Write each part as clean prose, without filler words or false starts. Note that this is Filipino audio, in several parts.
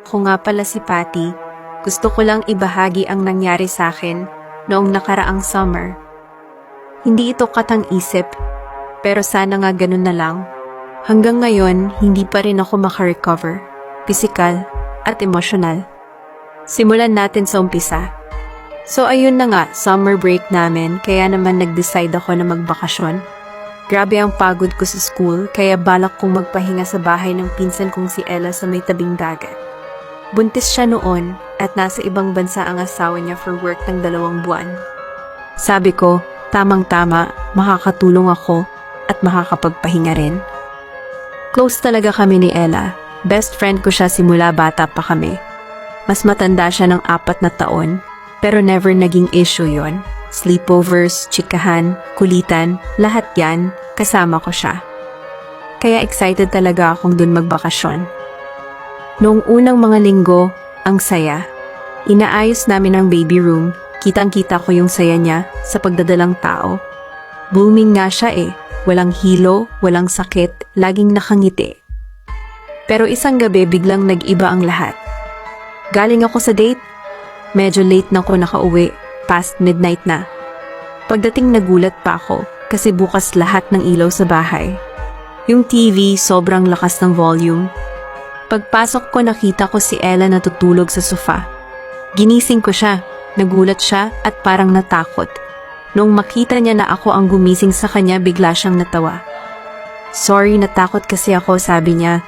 Ako nga pala si Patty. Gusto ko lang ibahagi ang nangyari sa akin noong nakaraang summer. Hindi ito katang-isip, pero sana nga ganun na lang. Hanggang ngayon, hindi pa rin ako makarecover, pisikal at emosyonal. Simulan natin sa umpisa. So ayun na nga, summer break namin, kaya naman nag-decide ako na magbakasyon. Grabe ang pagod ko sa school, kaya balak kong magpahinga sa bahay ng pinsan kong si Ella sa may tabing dagat. Buntis siya noon at nasa ibang bansa ang asawa niya for work ng 2 buwan. Sabi ko, tamang-tama, makakatulong ako at makakapagpahinga rin. Close talaga kami ni Ella. Best friend ko siya simula bata pa kami. Mas matanda siya ng 4 na taon, pero never naging issue yon. Sleepovers, chikahan, kulitan, lahat yan, kasama ko siya. Kaya excited talaga akong dun magbakasyon. Noong unang mga linggo, ang saya. Inaayos namin ang baby room, kitang-kita ko yung saya niya sa pagdadalang tao. Booming nga siya eh, walang hilo, walang sakit, laging nakangiti. Pero isang gabi biglang nag-iba ang lahat. Galing ako sa date, medyo late na ako nakauwi, past midnight na. Pagdating nagulat pa ako kasi bukas lahat ng ilaw sa bahay. Yung TV sobrang lakas ng volume. Pagpasok ko nakita ko si Ella natutulog sa sofa. Ginising ko siya, nagulat siya at parang natakot. Noong makita niya na ako ang gumising sa kanya bigla siyang natawa. Sorry, natakot kasi ako, sabi niya.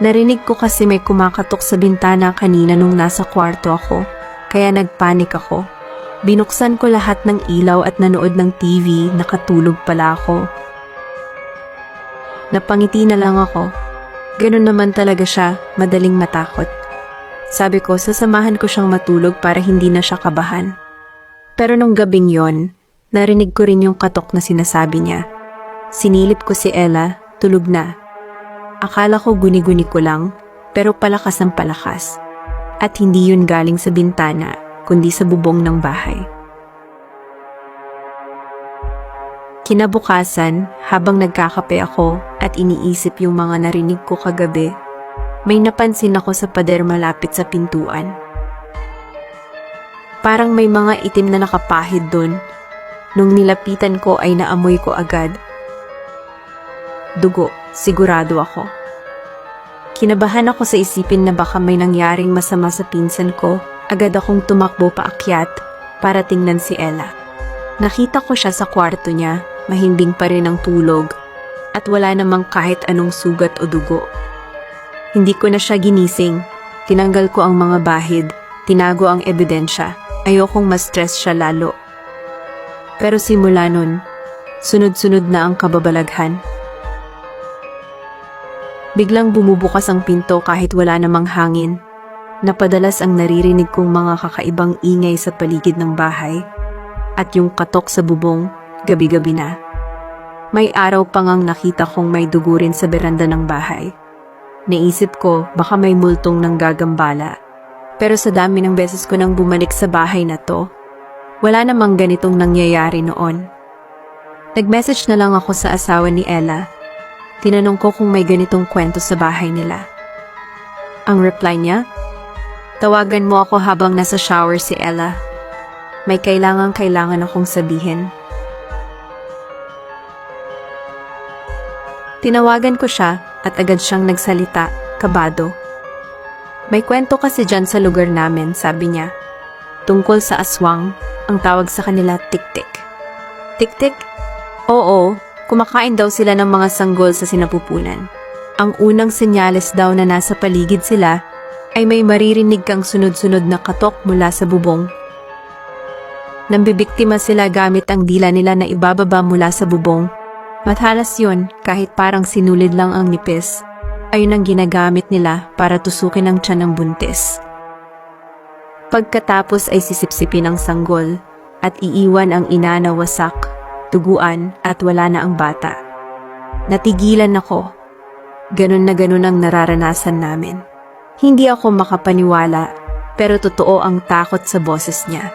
Narinig ko kasi may kumakatok sa bintana kanina nung nasa kwarto ako, kaya nagpanik ako. Binuksan ko lahat ng ilaw at nanood ng TV, nakatulog pala ako. Napangiti na lang ako. Ganun naman talaga siya, madaling matakot. Sabi ko, sasamahan ko siyang matulog para hindi na siya kabahan. Pero nung gabing yon, narinig ko rin yung katok na sinasabi niya. Sinilip ko si Ella, tulog na. Akala ko guni-guni ko lang, pero palakas ng palakas. At hindi yun galing sa bintana, kundi sa bubong ng bahay. Kinabukasan, habang nagkakape ako at iniisip yung mga narinig ko kagabi, may napansin ako sa pader malapit sa pintuan. Parang may mga itim na nakapahid dun. Nung nilapitan ko ay naamoy ko agad. Dugo, sigurado ako. Kinabahan ako sa isipin na baka may nangyaring masama sa pinsan ko. Agad akong tumakbo paakyat para tingnan si Ella. Nakita ko siya sa kwarto niya, mahimbing pa rin ang tulog, at wala namang kahit anong sugat o dugo. Hindi ko na siya ginising, tinanggal ko ang mga bahid, tinago ang ebidensya, ayokong ma-stress siya lalo. Pero simula nun, sunod-sunod na ang kababalaghan. Biglang bumubukas ang pinto kahit wala namang hangin. Napadalas ang naririnig kong mga kakaibang ingay sa paligid ng bahay at yung katok sa bubong gabi-gabi na. May araw pa ngang nakita kong may dugo rin sa beranda ng bahay. Naisip ko baka may multong nanggagambala. Pero sa dami ng beses ko nang bumalik sa bahay na to, wala namang ganitong nangyayari noon. Nag-message na lang ako sa asawa ni Ella. Tinanong ko kung may ganitong kwento sa bahay nila. Ang reply niya, tawagan mo ako habang nasa shower si Ella. May kailangan akong sabihin. Tinawagan ko siya at agad siyang nagsalita, kabado. May kwento kasi dyan sa lugar namin, sabi niya. Tungkol sa aswang, ang tawag sa kanila tik-tik. Tik-tik? Oo, kumakain daw sila ng mga sanggol sa sinapupunan. Ang unang senyales daw na nasa paligid sila ay may maririnig kang sunod-sunod na katok mula sa bubong. Nambibiktima sila gamit ang dila nila na ibababa mula sa bubong. Matalas yun, kahit parang sinulid lang ang nipis. Ayun ang ginagamit nila para tusukin ang tiyan ng buntis. Pagkatapos ay sisipsipin ang sanggol at iiwan ang ina na wasak, tuguan at wala na ang bata. Natigilan ako. Ganun na ganun ang nararanasan namin. Hindi ako makapaniwala, pero totoo ang takot sa boses niya.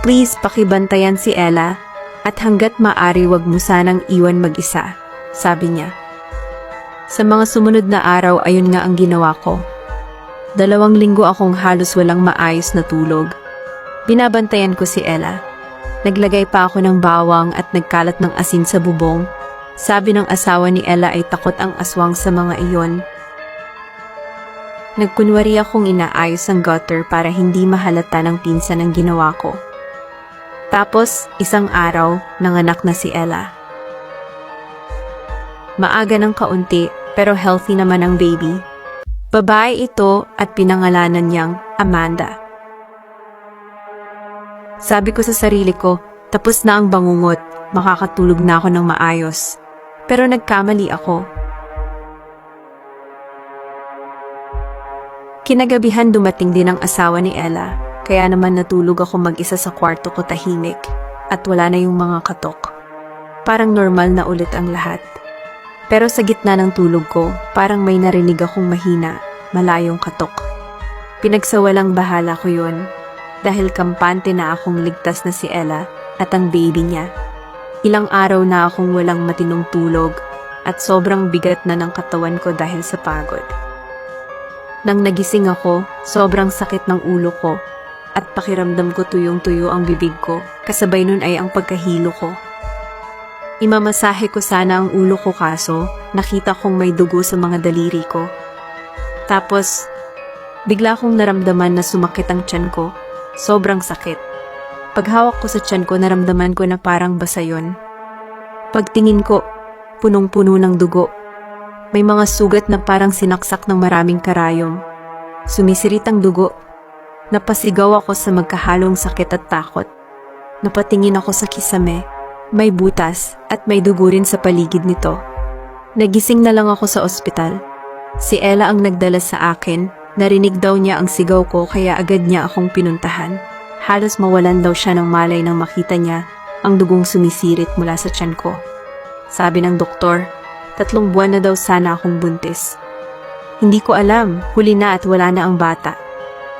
Please pakibantayan si Ella at hanggat maaari wag mo sanang iwan mag-isa, sabi niya. Sa mga sumunod na araw ayun nga ang ginawa ko. 2 linggo akong halos walang maayos na tulog. Binabantayan ko si Ella. Naglagay pa ako ng bawang at nagkalat ng asin sa bubong. Sabi ng asawa ni Ella ay takot ang aswang sa mga iyon. Nagkunwari akong inaayos ang gutter para hindi mahalata ng pinsan ang ginawa ko. Tapos, isang araw, nanganak na si Ella. Maaga ng kaunti, pero healthy naman ang baby. Babae ito at pinangalanan niyang Amanda. Sabi ko sa sarili ko, tapos na ang bangungot, makakatulog na ako ng maayos. Pero nagkamali ako. Kinagabihan dumating din ang asawa ni Ella, kaya naman natulog ako mag-isa sa kwarto ko tahimik at wala na yung mga katok. Parang normal na ulit ang lahat. Pero sa gitna ng tulog ko, parang may narinig akong mahina, malayong katok. Pinagsawalang bahala ko yun. Dahil kampante na akong ligtas na si Ella at ang baby niya. Ilang araw na akong walang matinong tulog at sobrang bigat na ng katawan ko dahil sa pagod. Nang nagising ako, sobrang sakit ng ulo ko at pakiramdam ko tuyong-tuyo ang bibig ko, kasabay nun ay ang pagkahilo ko. Imamasahe ko sana ang ulo ko kaso nakita kong may dugo sa mga daliri ko. Tapos, bigla kong naramdaman na sumakit ang tiyan ko. Sobrang sakit. Paghawak ko sa tiyan ko, naramdaman ko na parang basa yun. Pagtingin ko, punong-puno ng dugo. May mga sugat na parang sinaksak ng maraming karayom. Sumisirit ang dugo. Napasigaw ako sa magkahalong sakit at takot. Napatingin ako sa kisame. May butas at may dugo rin sa paligid nito. Nagising na lang ako sa ospital. Si Ella ang nagdala sa akin. Narinig daw niya ang sigaw ko kaya agad niya akong pinuntahan. Halos mawalan daw siya ng malay nang makita niya ang dugong sumisirit mula sa tiyan ko. Sabi ng doktor, 3 buwan na daw sana akong buntis. Hindi ko alam, huli na at wala na ang bata.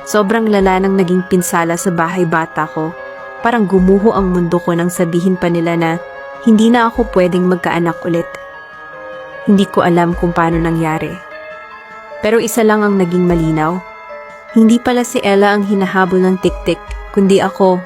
Sobrang lala nang naging pinsala sa bahay bata ko. Parang gumuho ang mundo ko nang sabihin pa nila na hindi na ako pwedeng magkaanak ulit. Hindi ko alam kung paano nangyari. Pero isa lang ang naging malinaw. Hindi pala si Ella ang hinahabol ng tik-tik, kundi ako.